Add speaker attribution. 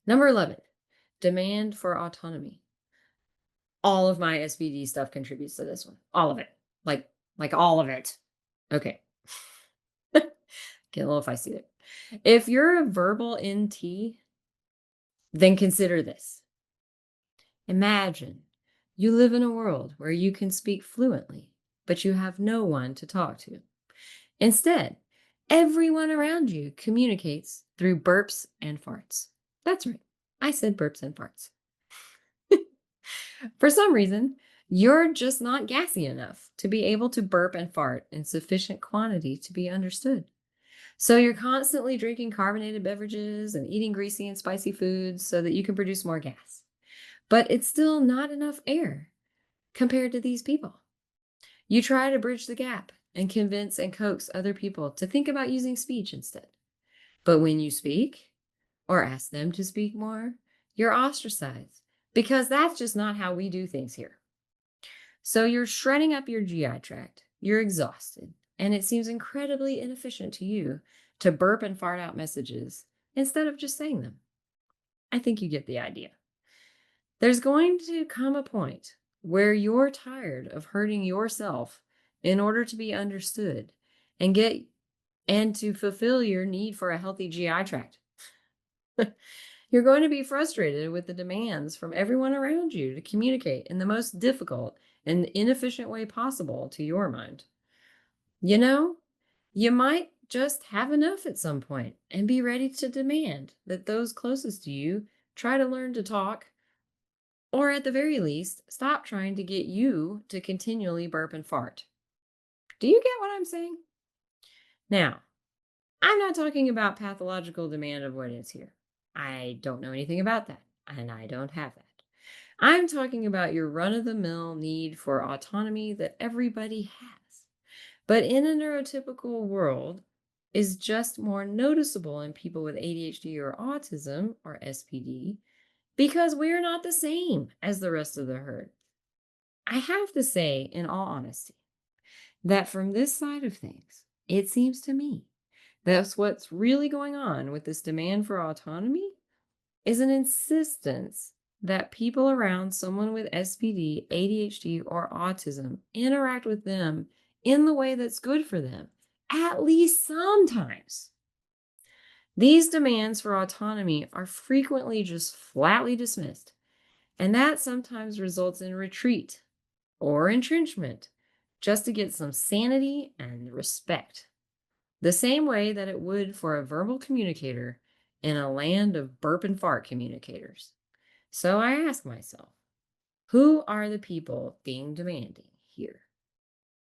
Speaker 1: Number 11, demand for autonomy. All of my SPD stuff contributes to this one. All of it. Like all of it. Okay. Get a little feisty there. If you're a verbal NT, then consider this. Imagine you live in a world where you can speak fluently, but you have no one to talk to. Instead, everyone around you communicates through burps and farts. That's right. I said burps and farts. For some reason, you're just not gassy enough to be able to burp and fart in sufficient quantity to be understood. So you're constantly drinking carbonated beverages and eating greasy and spicy foods so that you can produce more gas. But it's still not enough air compared to these people. You try to bridge the gap and convince and coax other people to think about using speech instead. But when you speak or ask them to speak more, you're ostracized because that's just not how we do things here. So you're shredding up your GI tract, you're exhausted, and it seems incredibly inefficient to you to burp and fart out messages instead of just saying them. I think you get the idea. There's going to come a point where you're tired of hurting yourself in order to be understood and to fulfill your need for a healthy GI tract. You're going to be frustrated with the demands from everyone around you to communicate in the most difficult and inefficient way possible to your mind. You know, you might just have enough at some point and be ready to demand that those closest to you try to learn to talk, or at the very least, stop trying to get you to continually burp and fart. Do you get what I'm saying? Now, I'm not talking about pathological demand avoidance here. I don't know anything about that, and I don't have that. I'm talking about your run-of-the-mill need for autonomy that everybody has, but in a neurotypical world is just more noticeable in people with ADHD or autism or SPD because we're not the same as the rest of the herd. I have to say, in all honesty, that from this side of things, it seems to me that's what's really going on with this demand for autonomy is an insistence that people around someone with SPD, ADHD, or autism interact with them in the way that's good for them, at least sometimes. These demands for autonomy are frequently just flatly dismissed, and that sometimes results in retreat or entrenchment just to get some sanity and respect. The same way that it would for a verbal communicator in a land of burp and fart communicators. So I ask myself, who are the people being demanding?